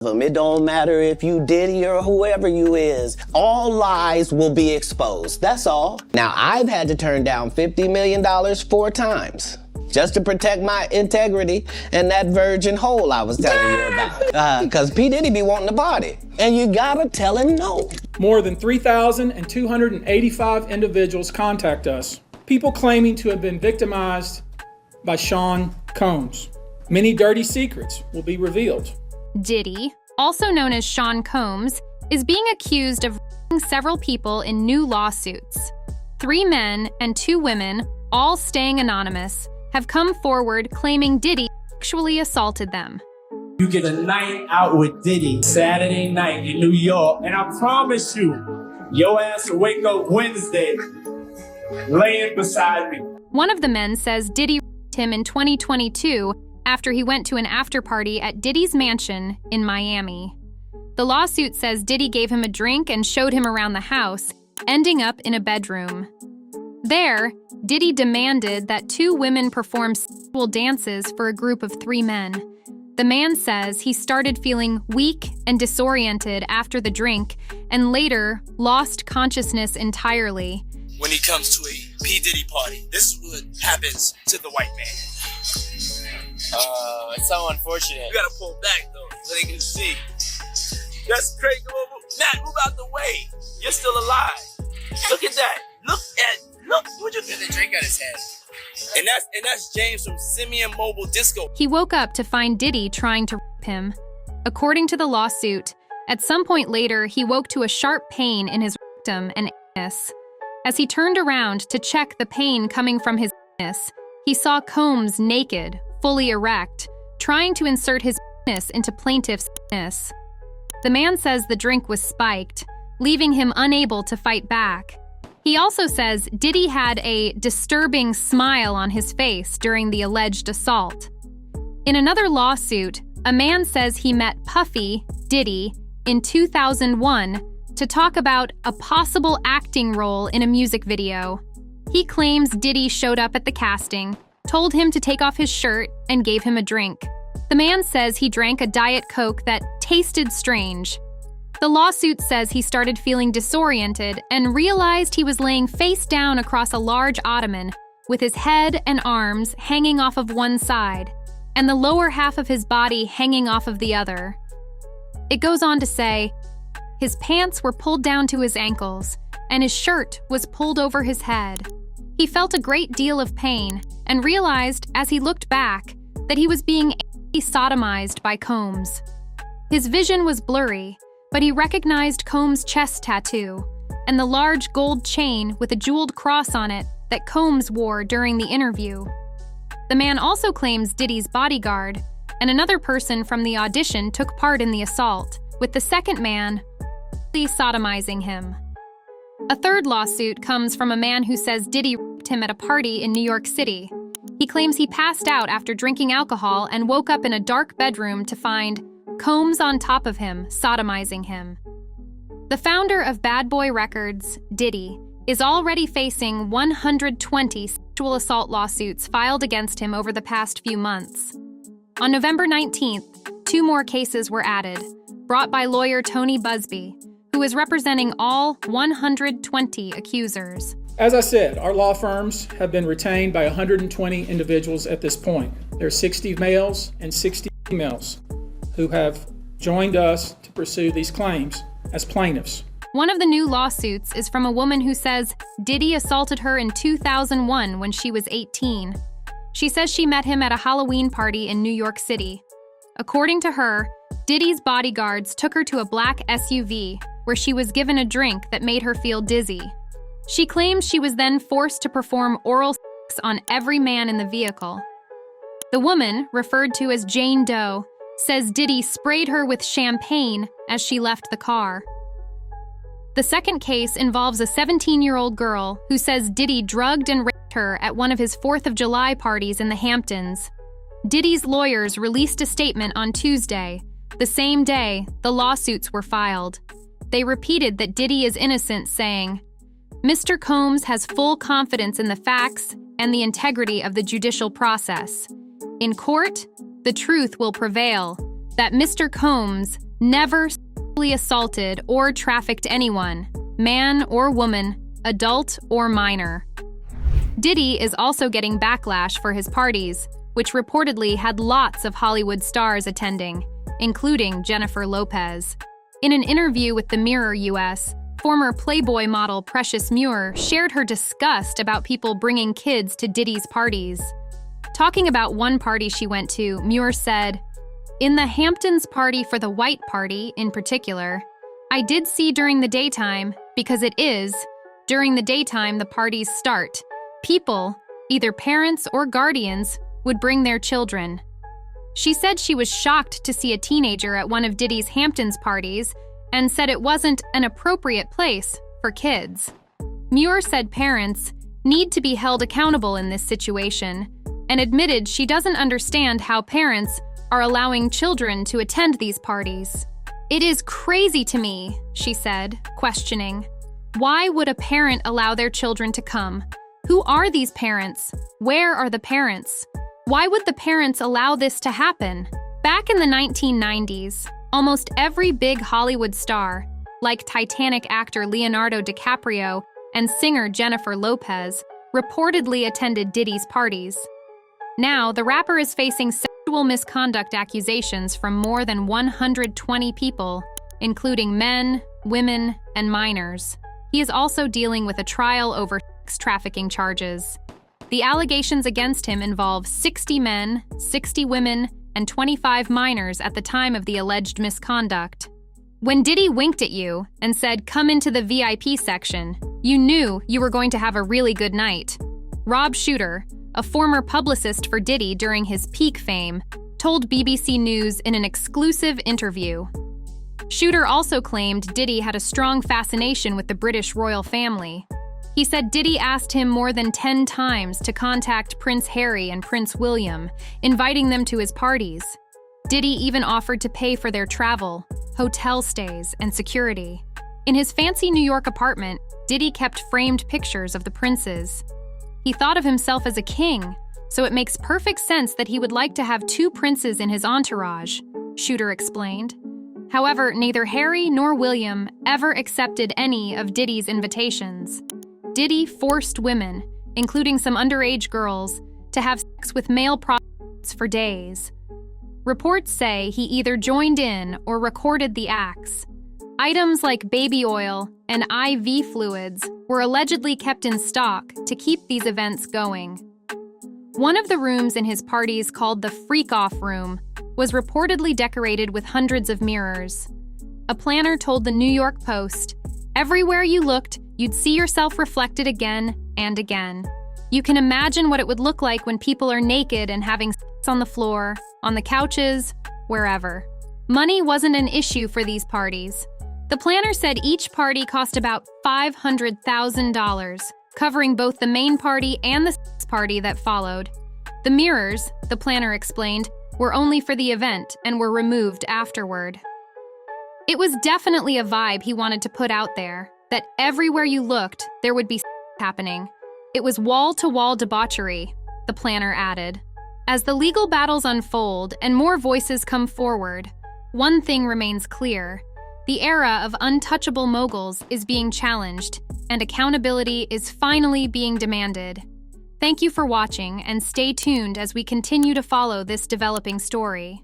It don't matter if you Diddy or whoever you is. All lies will be exposed. That's all. Now, I've had to turn down $50 million 4 times just to protect my integrity and that virgin hole I was telling you about. Because P. Diddy be wanting to party. And you gotta tell him no. More than 3,285 individuals contact us. People claiming to have been victimized by Sean Combs. Many dirty secrets will be revealed. Diddy, also known as Sean Combs, is being accused of raping several people in new lawsuits. 3 men and 2 women, all staying anonymous, have come forward claiming Diddy sexually assaulted them. You get a night out with Diddy Saturday night in New York, and I promise you, your ass will wake up Wednesday laying beside me. One of the men says Diddy raped him in 2022 after he went to an after-party at Diddy's mansion in Miami. The lawsuit says Diddy gave him a drink and showed him around the house, ending up in a bedroom. There, Diddy demanded that 2 women perform sexual dances for a group of 3 men. The man says he started feeling weak and disoriented after the drink and later lost consciousness entirely. When he comes to a P. Diddy party, this is what happens to the white man. It's so unfortunate. You gotta pull back though, so they can see. That's crazy. Matt, move out the way. You're still alive. Look at that. Look, what you There's a drink on his head. And that's James from Simeon Mobile Disco. He woke up to find Diddy trying to rape him. According to the lawsuit, at some point later, he woke to a sharp pain in his rectum and anus. As he turned around to check the pain coming from his anus, he saw Combs naked, fully erect, trying to insert his penis into plaintiff's anus. The man says the drink was spiked, leaving him unable to fight back. He also says Diddy had a disturbing smile on his face during the alleged assault. In another lawsuit, a man says he met Puffy, Diddy, in 2001 to talk about a possible acting role in a music video. He claims Diddy showed up at the casting, told him to take off his shirt, and gave him a drink. The man says he drank a Diet Coke that tasted strange. The lawsuit says he started feeling disoriented and realized he was laying face down across a large ottoman with his head and arms hanging off of one side and the lower half of his body hanging off of the other. It goes on to say, his pants were pulled down to his ankles and his shirt was pulled over his head. He felt a great deal of pain and realized as he looked back that he was being sodomized by Combs. His vision was blurry, but he recognized Combs' chest tattoo and the large gold chain with a jeweled cross on it that Combs wore during the interview. The man also claims Diddy's bodyguard and another person from the audition took part in the assault, with the second man sodomizing him. A third lawsuit comes from a man who says Diddy raped him at a party in New York City. He claims he passed out after drinking alcohol and woke up in a dark bedroom to find Combs on top of him, sodomizing him. The founder of Bad Boy Records, Diddy, is already facing 120 sexual assault lawsuits filed against him over the past few months. On November 19th, 2 more cases were added, brought by lawyer Tony Busby, who is representing all 120 accusers. As I said, our law firms have been retained by 120 individuals at this point. There are 60 males and 60 females who have joined us to pursue these claims as plaintiffs. One of the new lawsuits is from a woman who says Diddy assaulted her in 2001 when she was 18. She says she met him at a Halloween party in New York City. According to her, Diddy's bodyguards took her to a black SUV where she was given a drink that made her feel dizzy. She claims she was then forced to perform oral sex on every man in the vehicle. The woman, referred to as Jane Doe, says Diddy sprayed her with champagne as she left the car. The second case involves a 17-year-old girl who says Diddy drugged and raped her at one of his 4th of July parties in the Hamptons. Diddy's lawyers released a statement on Tuesday, the same day the lawsuits were filed. They repeated that Diddy is innocent, saying, "Mr. Combs has full confidence in the facts and the integrity of the judicial process. In court, the truth will prevail. that Mr. Combs never sexually assaulted or trafficked anyone, man or woman, adult or minor. Diddy is also getting backlash for his parties, which reportedly had lots of Hollywood stars attending, including Jennifer Lopez. In an interview with the Mirror US, former Playboy model Precious Muir shared her disgust about people bringing kids to Diddy's parties. Talking about one party she went to, Muir said, "In the Hamptons party for the white party, in particular, I did see during the daytime, because it is, during the daytime the parties start. People, either parents or guardians, would bring their children." She said she was shocked to see a teenager at one of Diddy's Hamptons parties and said it wasn't an appropriate place for kids. Muir said parents need to be held accountable in this situation and admitted she doesn't understand how parents are allowing children to attend these parties. "It is crazy to me," she said, questioning. "Why would a parent allow their children to come? Who are these parents? Where are the parents? Why would the parents allow this to happen?" Back in the 1990s, almost every big Hollywood star, like Titanic actor Leonardo DiCaprio and singer Jennifer Lopez, reportedly attended Diddy's parties. Now, the rapper is facing sexual misconduct accusations from more than 120 people, including men, women, and minors. He is also dealing with a trial over sex trafficking charges. The allegations against him involve 60 men, 60 women, and 25 minors at the time of the alleged misconduct. When Diddy winked at you and said, "Come into the VIP section," you knew you were going to have a really good night. Rob Shooter, a former publicist for Diddy during his peak fame, told BBC News in an exclusive interview. Shooter also claimed Diddy had a strong fascination with the British royal family. He said Diddy asked him more than 10 times to contact Prince Harry and Prince William, inviting them to his parties. Diddy even offered to pay for their travel, hotel stays, and security. In his fancy New York apartment, Diddy kept framed pictures of the princes. He thought of himself as a king, so it makes perfect sense that he would like to have 2 princes in his entourage, Shooter explained. However, neither Harry nor William ever accepted any of Diddy's invitations. Diddy forced women, including some underage girls, to have sex with male prostitutes for days. Reports say he either joined in or recorded the acts. Items like baby oil and IV fluids were allegedly kept in stock to keep these events going. One of the rooms in his parties, called the Freak-Off Room, was reportedly decorated with hundreds of mirrors. A planner told the New York Post, "Everywhere you looked, you'd see yourself reflected again and again. You can imagine what it would look like when people are naked and having sex on the floor, on the couches, wherever." Money wasn't an issue for these parties. The planner said each party cost about $500,000, covering both the main party and the sex party that followed. The mirrors, the planner explained, were only for the event and were removed afterward. It was definitely a vibe he wanted to put out there, that everywhere you looked, there would be sex happening. It was wall-to-wall debauchery, the planner added. As the legal battles unfold and more voices come forward, one thing remains clear. The era of untouchable moguls is being challenged, and accountability is finally being demanded. Thank you for watching, and stay tuned as we continue to follow this developing story.